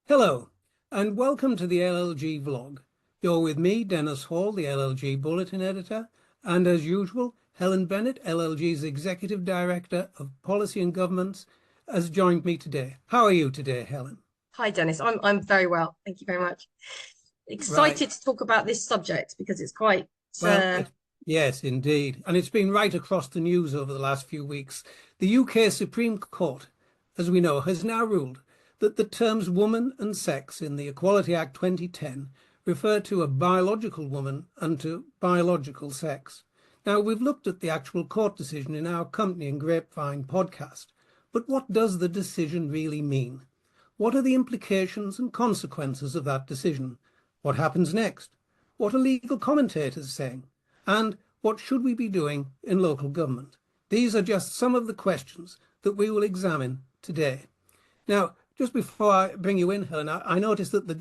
Hello, and welcome to the LLG vlog. You're with me, Dennis Hall, the LLG Bulletin editor, and as usual, Helen Bennett, LLG's Executive Director of Policy and Governments, has joined me today. How are you today, Helen? Hi, Dennis. I'm very well. Thank you very much. Right. Excited to talk about this subject because it's quite Well, yes, indeed. And it's been right across the news over the last few weeks. The UK Supreme Court, as we know, has now ruled that the terms woman and sex in the Equality Act 2010 refer to a biological woman and to biological sex. Now, we've looked at the actual court decision in our accompanying Grapevine podcast, but what does the decision really mean? What are the implications and consequences of that decision? What happens next? What are legal commentators saying? And what should we be doing in local government? These are just some of the questions that we will examine today. Now, just before I bring you in, Helen, I noticed that a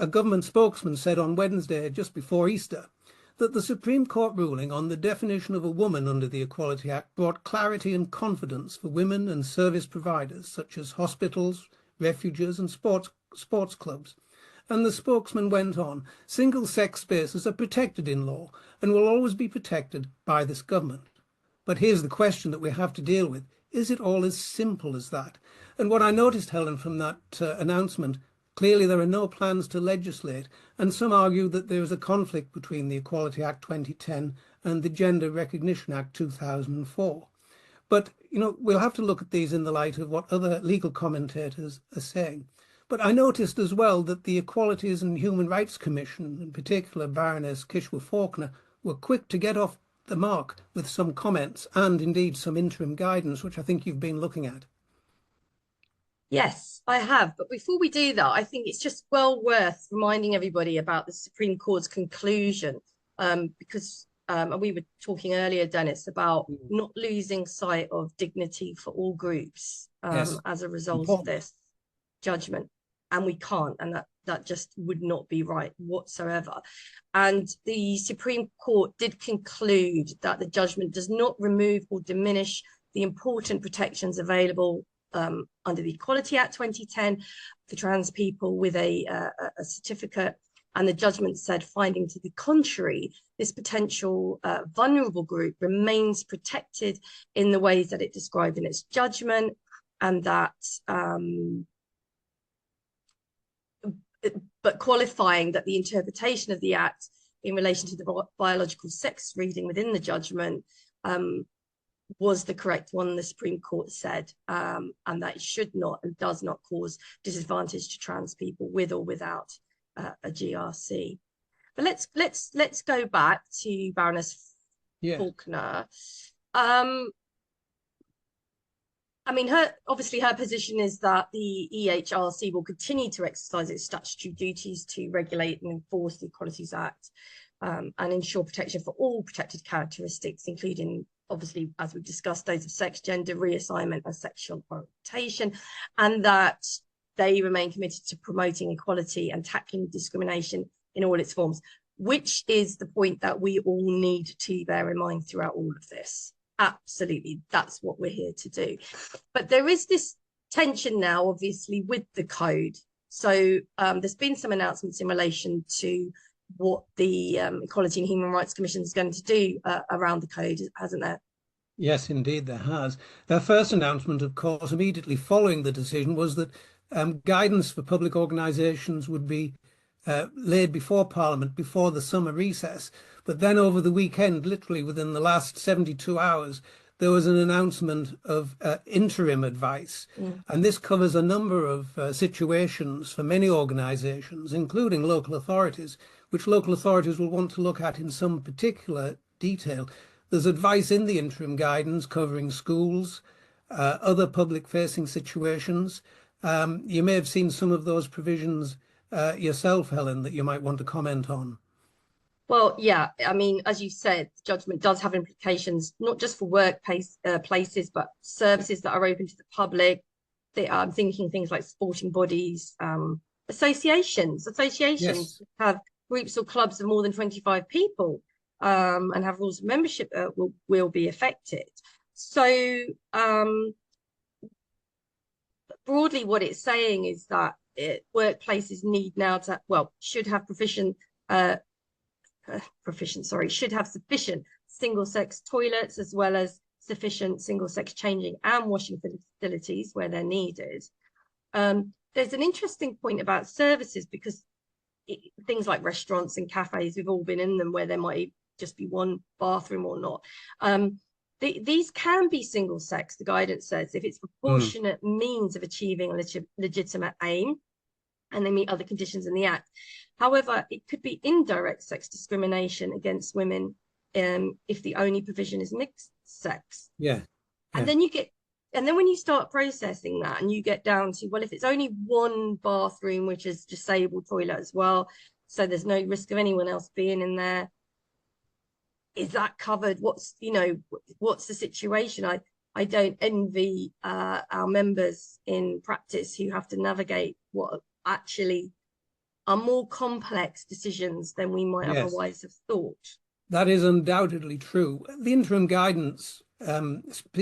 government spokesman said on Wednesday, just before Easter, that the Supreme Court ruling on the definition of a woman under the Equality Act brought clarity and confidence for women and service providers such as hospitals, refuges and sports clubs. And the spokesman went on, single-sex spaces are protected in law and will always be protected by this government. But here's the question that we have to deal with. Is it all as simple as that? And what I noticed, Helen, from that announcement, clearly there are no plans to legislate, and some argue that there is a conflict between the Equality Act 2010 and the Gender Recognition Act 2004. But, we'll have to look at these in the light of what other legal commentators are saying. But I noticed as well that the Equalities and Human Rights Commission, in particular Baroness Kishwa-Faulkner, were quick to get off the mark with some comments and indeed some interim guidance, which I think you've been looking at. Yes, I have. But before we do that, I think it's just well worth reminding everybody about the Supreme Court's conclusion, because we were talking earlier, Dennis, about not losing sight of dignity for all groups Yes, as a result of important. this judgment. And we can't, and that just would not be right whatsoever. And the Supreme Court did conclude that the judgment does not remove or diminish the important protections available under the Equality Act 2010 for trans people with a certificate. And the judgment said, finding to the contrary, this potential vulnerable group remains protected in the ways that it described in its judgment, and that but qualifying that the interpretation of the Act in relation to the biological sex reading within the judgment was the correct one, the Supreme Court said, and that it should not and does not cause disadvantage to trans people with or without a GRC. But let's go back to Baroness Faulkner. I mean, obviously her position is that the EHRC will continue to exercise its statutory duties to regulate and enforce the Equalities Act and ensure protection for all protected characteristics, including, obviously, as we've discussed, those of sex, gender, reassignment and sexual orientation, and that they remain committed to promoting equality and tackling discrimination in all its forms, which is the point that we all need to bear in mind throughout all of this. Absolutely, that's what we're here to do. But there is this tension now, obviously, with the code. So there's been some announcements in relation to what the Equality and Human Rights Commission is going to do around the code, hasn't there? Yes, indeed, there has. Their first announcement, of course, immediately following the decision was that guidance for public organisations would be laid before Parliament before the summer recess. But then over the weekend, literally within the last 72 hours, there was an announcement of interim advice. And this covers a number of situations for many organisations, including local authorities, which local authorities will want to look at in some particular detail. There's advice in the interim guidance covering schools, other public-facing situations. You may have seen some of those provisions yourself, Helen, that you might want to comment on. Well, yeah, I mean, as you said, the judgment does have implications, not just for workplace places, but services that are open to the public. I'm thinking things like sporting bodies, associations Yes. have groups or clubs of more than 25 people and have rules of membership that will be affected. So broadly, what it's saying is that workplaces need now to, well, should have should have sufficient single-sex toilets as well as sufficient single-sex changing and washing facilities where they're needed. There's an interesting point about services because things like restaurants and cafes, we've all been in them where there might just be one bathroom or not. These can be single sex, the guidance says, if it's proportionate means of achieving a legitimate aim and they meet other conditions in the act. However, it could be indirect sex discrimination against women if the only provision is mixed sex. Yeah. And then when you start processing that and you get down to, well, if it's only one bathroom, which is disabled toilet as well, so there's no risk of anyone else being in there, is that covered? What's the situation? I don't envy our members in practice who have to navigate what actually are more complex decisions than we might otherwise have thought. That is undoubtedly true. The interim guidance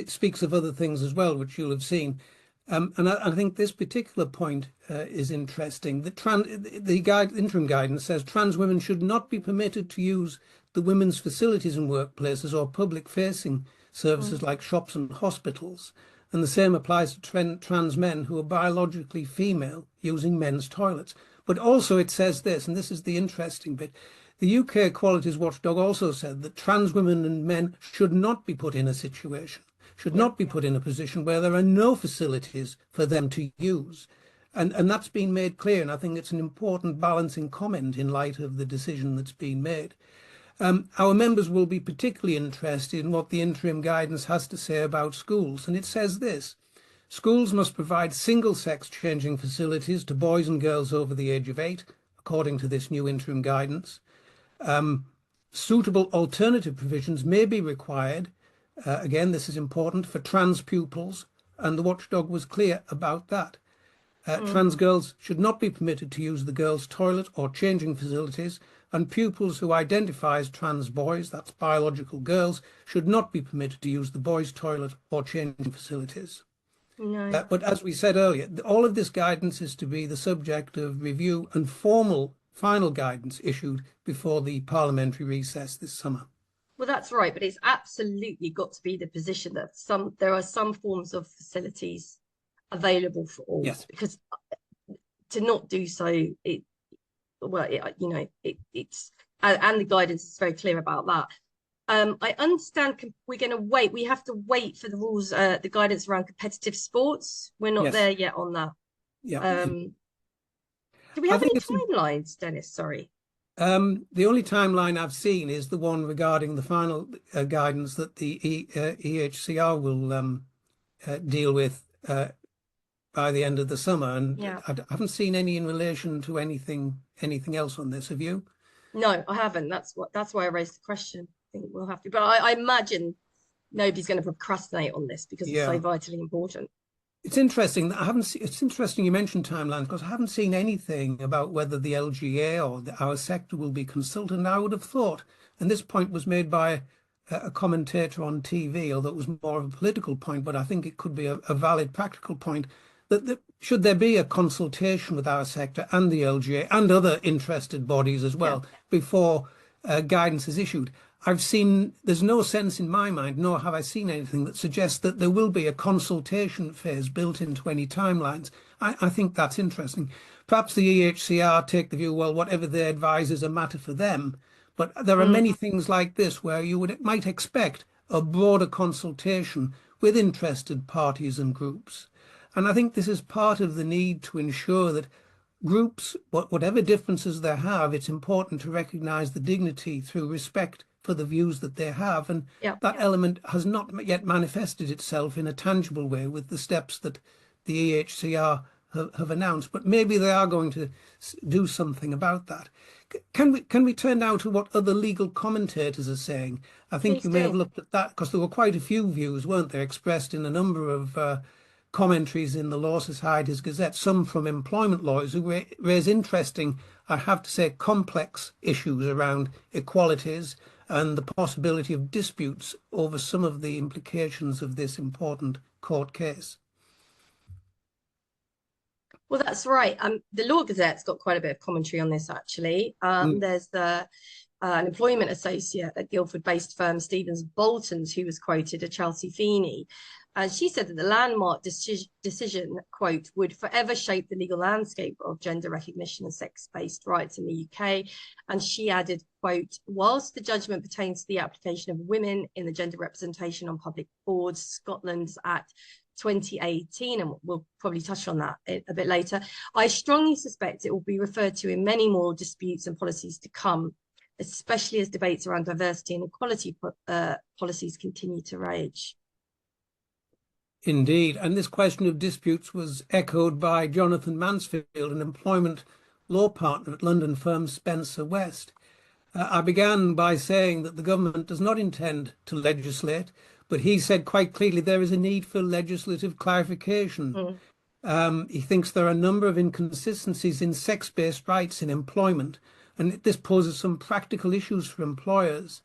speaks of other things as well, which you'll have seen. And I think this particular point is interesting. The interim guidance says trans women should not be permitted to use the women's facilities and workplaces or public-facing services like shops and hospitals. And the same applies to trans men who are biologically female using men's toilets. But also it says this, and this is the interesting bit, the UK Equalities Watchdog also said that trans women and men should not be put in a situation, should not be put in a position where there are no facilities for them to use. And that's been made clear, and I think it's an important balancing comment in light of the decision that's been made. Our members will be particularly interested in what the interim guidance has to say about schools, and it says this: schools must provide single-sex changing facilities to boys and girls over the age of 8, according to this new interim guidance. Suitable alternative provisions may be required. Again, this is important for trans pupils, and the watchdog was clear about that. Trans girls should not be permitted to use the girls' toilet or changing facilities, and pupils who identify as trans boys, that's biological girls, should not be permitted to use the boys' toilet or changing facilities. No. But as we said earlier, all of this guidance is to be the subject of review and final guidance issued before the parliamentary recess this summer. Well, that's right, but it's absolutely got to be the position that there are some forms of facilities available for all. Yes. Because to not do so, it's and the guidance is very clear about that. I understand we're going to wait. We have to wait for the rules, the guidance around competitive sports. We're not there yet on that. Yeah. Do we have any timelines, Dennis? Sorry. The only timeline I've seen is the one regarding the final guidance that the EHCR will deal with by the end of the summer, and I haven't seen any in relation to anything else on this. Have you? No, I haven't. That's why I raised the question. I think we'll have to, but I imagine nobody's going to procrastinate on this because it's so vitally important. It's interesting that it's interesting you mentioned timelines, because I haven't seen anything about whether the LGA or our sector will be consulted. And I would have thought, and this point was made by a commentator on TV, although it was more of a political point, but I think it could be a valid practical point, that should there be a consultation with our sector and the LGA and other interested bodies as well before guidance is issued. There's no sense in my mind, nor have I seen anything that suggests that there will be a consultation phase built into any timelines. I think that's interesting. Perhaps the EHCR take the view, well, whatever they advise is a matter for them. But there are many things like this where you might expect a broader consultation with interested parties and groups. And I think this is part of the need to ensure that groups, whatever differences they have, it's important to recognise the dignity through respect for the views that they have. And that element has not yet manifested itself in a tangible way with the steps that the EHCR have announced. But maybe they are going to do something about that. Can we turn now to what other legal commentators are saying? I think you may have looked at that, because there were quite a few views, weren't there, expressed in a number of commentaries in the Law Society's Gazette, some from employment lawyers who raise interesting, I have to say, complex issues around equalities and the possibility of disputes over some of the implications of this important court case. Well, that's right. The Law Gazette's got quite a bit of commentary on this, actually. Mm. There's an employment associate at Guildford-based firm Stevens Bolton's who was quoted, a Chelsea Feeney. And she said that the landmark decision, quote, would forever shape the legal landscape of gender recognition and sex-based rights in the UK. And she added, quote, whilst the judgment pertains to the application of women in the gender representation on public boards, Scotland's Act 2018, and we'll probably touch on that a bit later, I strongly suspect it will be referred to in many more disputes and policies to come, especially as debates around diversity and equality policies continue to rage. Indeed, and this question of disputes was echoed by Jonathan Mansfield, an employment law partner at London firm Spencer West. I began by saying that the government does not intend to legislate, but he said quite clearly there is a need for legislative clarification. He thinks there are a number of inconsistencies in sex-based rights in employment, and this poses some practical issues for employers.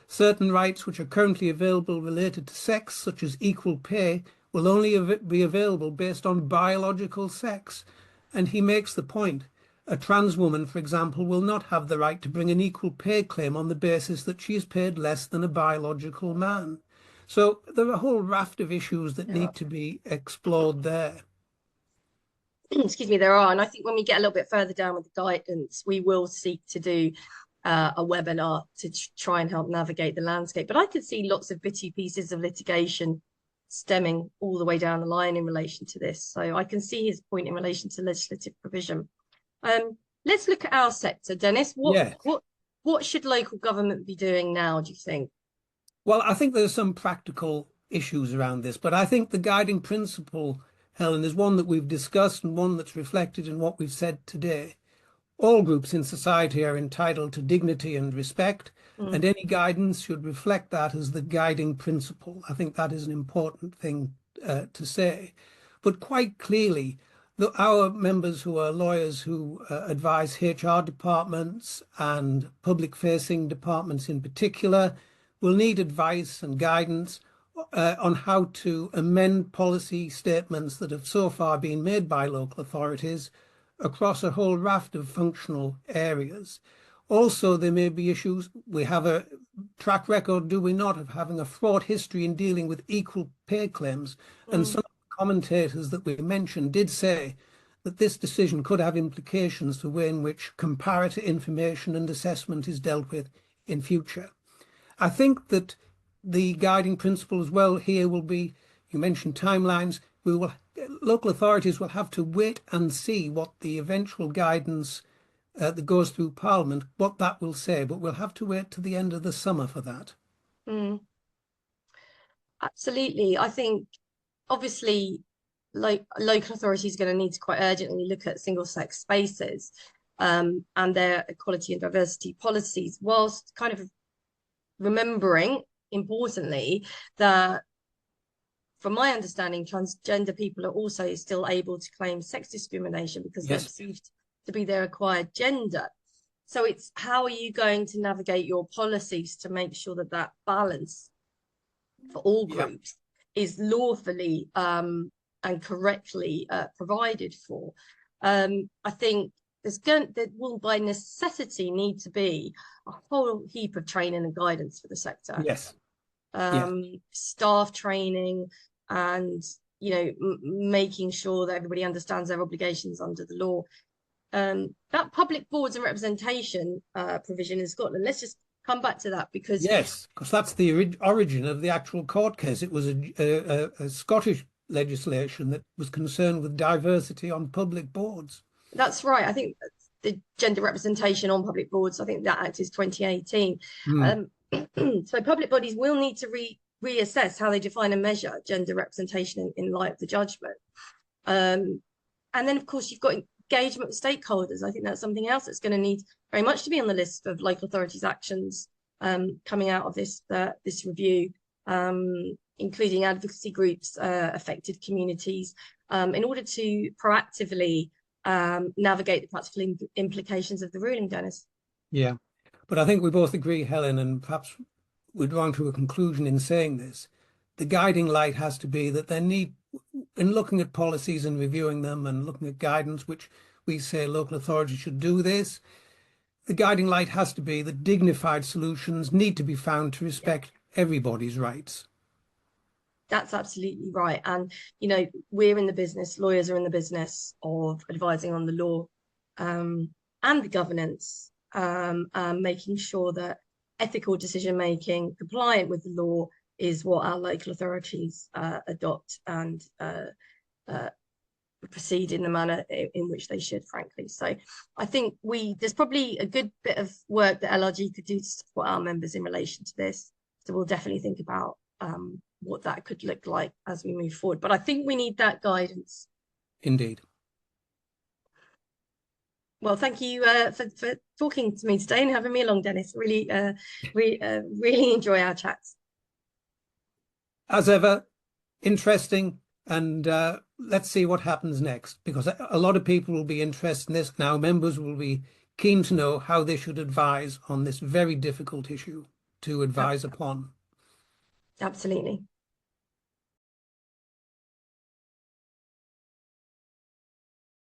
Certain rights which are currently available related to sex, such as equal pay, will only be available based on biological sex. And he makes the point, a trans woman, for example, will not have the right to bring an equal pay claim on the basis that she is paid less than a biological man. So there are a whole raft of issues that need to be explored there. Excuse me, there are. And I think when we get a little bit further down with the guidance, we will seek to do a webinar to try and help navigate the landscape. But I could see lots of bitty pieces of litigation stemming all the way down the line in relation to this. So I can see his point in relation to legislative provision. Let's look at our sector, Dennis. What should local government be doing now, do you think? Well, I think there's some practical issues around this, but I think the guiding principle, Helen, is one that we've discussed and one that's reflected in what we've said today. All groups in society are entitled to dignity and respect, and any guidance should reflect that as the guiding principle. I think that is an important thing to say. But quite clearly, our members who are lawyers who advise HR departments and public-facing departments in particular will need advice and guidance on how to amend policy statements that have so far been made by local authorities across a whole raft of functional areas. Also, there may be issues. We have a track record, do we not, of having a fraught history in dealing with equal pay claims. And some commentators that we mentioned did say that this decision could have implications for the way in which comparative information and assessment is dealt with in future. I think that the guiding principle as well here will be, you mentioned timelines, local authorities will have to wait and see what the eventual guidance that goes through Parliament, what that will say, but we'll have to wait to the end of the summer for that. Absolutely. I think obviously local authorities are going to need to quite urgently look at single-sex spaces and their equality and diversity policies, whilst kind of remembering, importantly, that from my understanding, transgender people are also still able to claim sex discrimination because they're perceived to be their acquired gender. So it's how are you going to navigate your policies to make sure that that balance for all groups is lawfully and correctly provided for? I think there will by necessity need to be a whole heap of training and guidance for the sector. Staff training and, you know, making sure that everybody understands their obligations under the law. That public boards and representation provision in Scotland, let's just come back to that because... Yes, because that's the origin of the actual court case. It was a Scottish legislation that was concerned with diversity on public boards. That's right. I think the gender representation on public boards, I think that act is 2018. So public bodies will need to reassess how they define and measure gender representation in light of the judgment. And then, of course, you've got engagement with stakeholders. I think that's something else that's going to need very much to be on the list of local authorities' actions coming out of this review, including advocacy groups, affected communities, in order to proactively navigate the practical implications of the ruling, Dennis. Yeah, but I think we both agree, Helen, and perhaps we're drawing to a conclusion in saying this. The guiding light has to be that in looking at policies and reviewing them and looking at guidance, which we say local authorities should do this, the guiding light has to be that dignified solutions need to be found to respect everybody's rights. That's absolutely right. And, you know, we're in the business, lawyers are in the business of advising on the law and the governance, making sure that ethical decision making, compliant with the law, is what our local authorities adopt and proceed in the manner in which they should, frankly. So I think there's probably a good bit of work that LRG could do to support our members in relation to this. So we'll definitely think about what that could look like as we move forward. But I think we need that guidance. Indeed. Well, thank you for talking to me today and having me along, Dennis. Really enjoy our chats. As ever, interesting, and let's see what happens next, because a lot of people will be interested in this. Now, members will be keen to know how they should advise on this very difficult issue to advise upon. Absolutely.